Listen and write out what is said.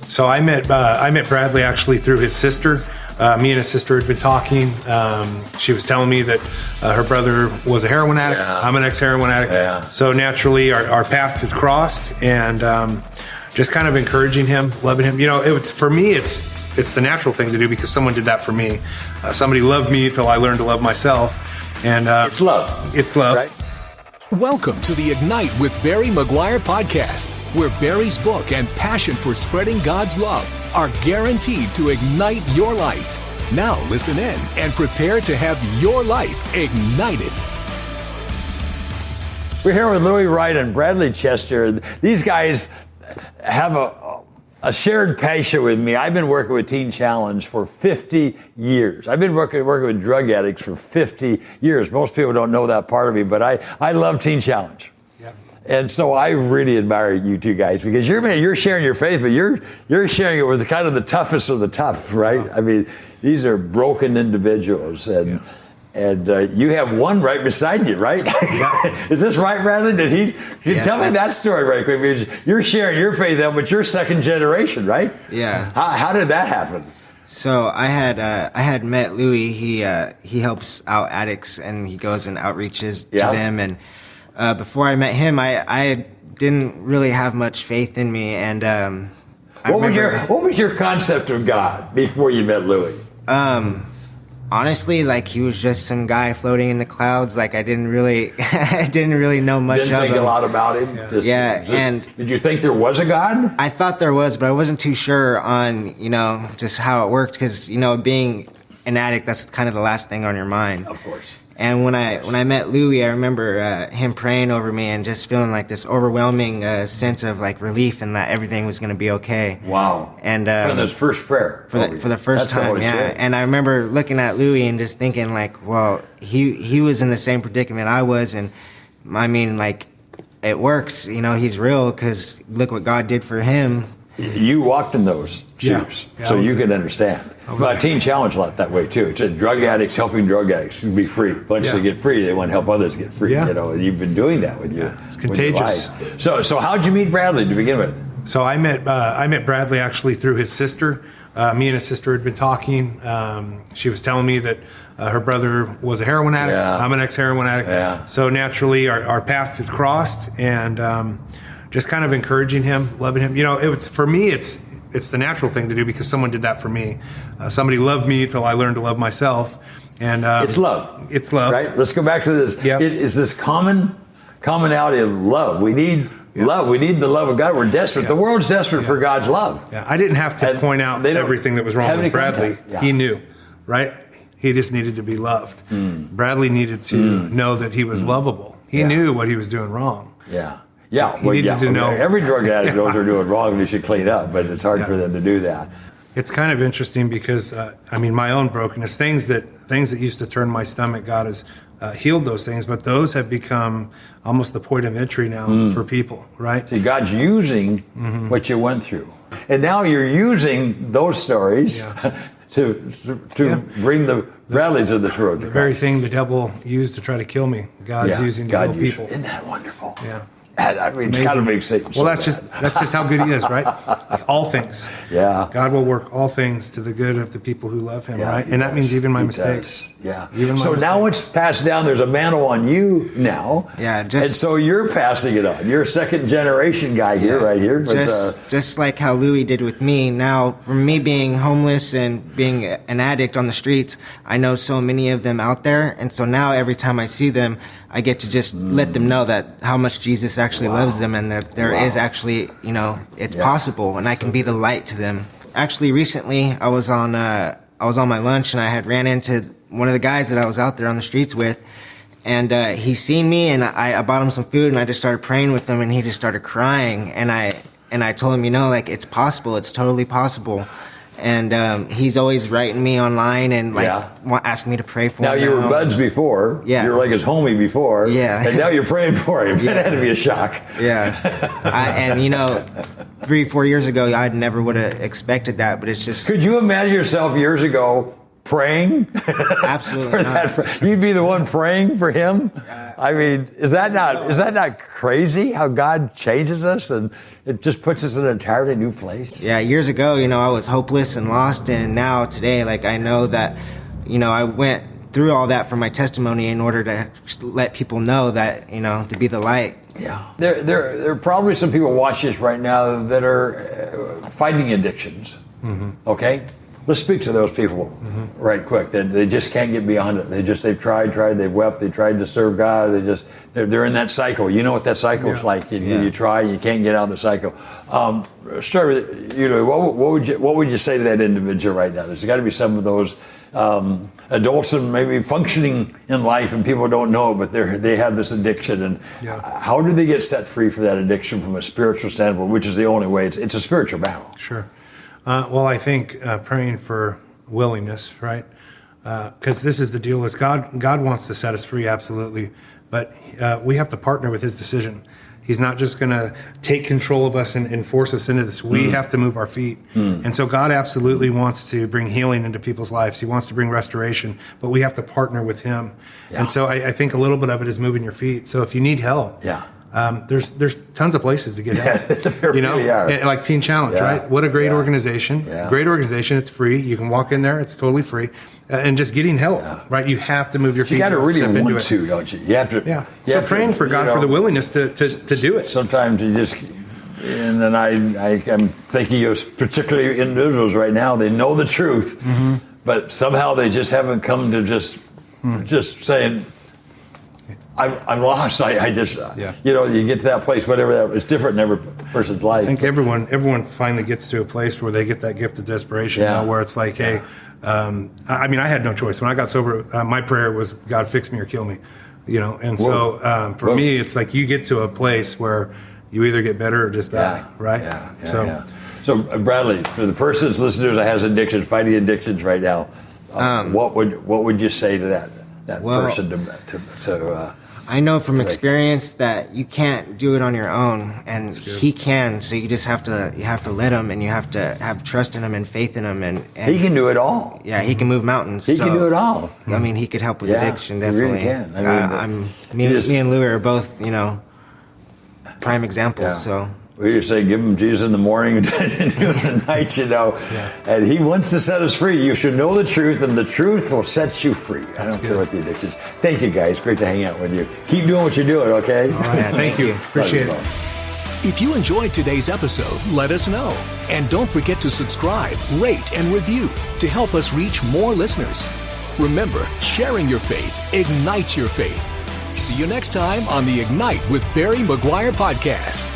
So I met Bradley actually through his sister. Me and his sister had been talking. She was telling me that her brother was a heroin addict. Yeah. I'm an ex-heroin addict. Yeah. So naturally our paths had crossed, and just kind of encouraging him, loving him. You know, for me, it's the natural thing to do because someone did that for me. Somebody loved me until I learned to love myself. And it's love. It's love. Right? Welcome to the Ignite with Barry McGuire podcast, where Barry's book and passion for spreading God's love are guaranteed to ignite your life. Now listen in and prepare to have your life ignited. We're here with Louis Wright and Bradley Chester. These guys have a shared passion with me. I've been working with Teen Challenge for 50 years. I've been working with drug addicts for 50 years. Most people don't know that part of me, but I love Teen Challenge. Yeah. And so I really admire you two guys because you're sharing your faith, but you're sharing it with kind of the toughest of the tough, right? I mean, these are broken individuals, and you have one right beside you, right? Is this right, Bradley? Tell me that story right quick. Because you're sharing your faith, but you're second generation, right? Yeah. How did that happen? So I had met Louis. He helps out addicts and he goes and outreaches to them. And before I met him, I didn't really have much faith in me. And what was your concept of God before you met Louis? Honestly, like he was just some guy floating in the clouds. Like I didn't really know much of him. Didn't think a lot about him. And did you think there was a God? I thought there was, but I wasn't too sure on just how it worked because being an addict, that's kind of the last thing on your mind. Of course. And when I met Louis, I remember him praying over me and just feeling like this overwhelming sense of like relief and that everything was going to be okay. Wow! And for this first prayer for the first time, And I remember looking at Louis and just thinking like, well, he was in the same predicament I was, and I mean like it works. He's real because look what God did for him. You walked in those shoes, so you can understand. But Teen Challenge a lot that way too. It's drug addicts helping drug addicts be free. Once they get free, they want to help others get free. Yeah. And you've been doing that with you. It's contagious. So how'd you meet Bradley to begin with? So I met Bradley actually through his sister. Me and his sister had been talking. She was telling me that her brother was a heroin addict. Yeah. I'm an ex-heroin addict. Yeah. So naturally our paths had crossed, and just kind of encouraging him, loving him. For me, it's the natural thing to do because someone did that for me. Somebody loved me until I learned to love myself. And it's love. It's love. Right? Let's go back to this. Yep. It's this commonality of love. We need love. We need the love of God. We're desperate. Yeah. The world's desperate for God's love. Yeah. I didn't have to point out everything that was wrong with Bradley. Yeah. He knew, right? He just needed to be loved. Bradley needed to know that he was lovable. He knew what he was doing wrong. Yeah. Yeah, he needed to know. Every drug addict knows they're doing wrong and they should clean up, but it's hard for them to do that. It's kind of interesting because, my own brokenness, things that used to turn my stomach, God has healed those things, but those have become almost the point of entry now for people, right? See, God's using what you went through. And now you're using those stories to bring the Bradley to this road. The very thing the devil used to try to kill me, God's using to heal people. Isn't that wonderful? Yeah. It's got to make sense. Well, that's just how good he is, right? Like all things. Yeah. God will work all things to the good of the people who love him, right? And that means even my mistakes. Yeah. Now it's passed down. There's a mantle on you now. Yeah. And so you're passing it on. You're a second generation guy here, right here. But, just like how Louis did with me. Now, from me being homeless and being an addict on the streets, I know so many of them out there. And so now every time I see them, I get to just let them know that how much Jesus actually loves them and that there is actually, it's possible and I can be the light to them. Actually, recently I was on my lunch and I had ran into one of the guys that I was out there on the streets with, and he seen me and I bought him some food and I just started praying with him and he just started crying and I told him, it's possible, it's totally possible. And he's always writing me online and asking me to pray for him. Now you were buds before. Yeah. You were like his homie before. Yeah. And now you're praying for him. That had to be a shock. Yeah. 3-4 years ago, I never would have expected that, but it's just... Could you imagine yourself years ago praying? Absolutely not. You'd be the one praying for him? I mean, is that not crazy how God changes us and it just puts us in an entirely new place? Yeah, years ago, I was hopeless and lost, and now today, I know that, I went through all that for my testimony in order to let people know that, to be the light. Yeah. There are probably some people watching this right now that are fighting addictions. Mm-hmm. Okay? Let's speak to those people right quick. That they just can't get beyond it. They've tried, they've wept, they tried to serve God. They're in that cycle. You know what that cycle is like. You try, you can't get out of the cycle. Start with what would you say to that individual right now? There's got to be some of those adults and maybe functioning in life and people don't know it, but they have this addiction. And how do they get set free from that addiction from a spiritual standpoint, which is the only way? It's a spiritual battle. Sure. Well, I think praying for willingness, right? Because this is the deal: is God wants to set us free, absolutely, but we have to partner with His decision. He's not just going to take control of us and force us into this. We have to move our feet. And so God absolutely wants to bring healing into people's lives. He wants to bring restoration, but we have to partner with Him. Yeah. And so I think a little bit of it is moving your feet. So if you need help, there's tons of places to get help. There really are. Like Teen Challenge, right? What a great organization. Yeah. Great organization. It's free. You can walk in there. It's totally free. And just getting help, right? You have to move your feet. You got to really want to, don't you? You have to. Yeah. So praying for God for the willingness to do it. Sometimes you just, and then I'm thinking of particularly individuals right now. They know the truth, but somehow they just haven't come to just saying, I'm lost. I just, you get to that place, whatever that is, different in every person's life. I think everyone finally gets to a place where they get that gift of desperation, where it's like, hey, I had no choice. When I got sober, my prayer was, God, fix me or kill me, And so for me, it's like you get to a place where you either get better or just die, right? So Bradley, for the person that's listening that has addictions, fighting addictions right now, what would you say to that person to I know from experience that you can't do it on your own, and He can. So you just have to let Him, and you have to have trust in Him and faith in Him. And He can do it all. Yeah, He can move mountains. He can do it all. I mean, He could help with addiction. Definitely, He really can. Me and Louie are both, prime examples. So. We just say, give Him Jesus in the morning and do it in the night, And He wants to set us free. You should know the truth, and the truth will set you free. I don't care what the addiction is. Thank you, guys. Great to hang out with you. Keep doing what you're doing, okay? All right, thank you. Appreciate it. If you enjoyed today's episode, let us know. And don't forget to subscribe, rate, and review to help us reach more listeners. Remember, sharing your faith ignites your faith. See you next time on the Ignite with Barry McGuire podcast.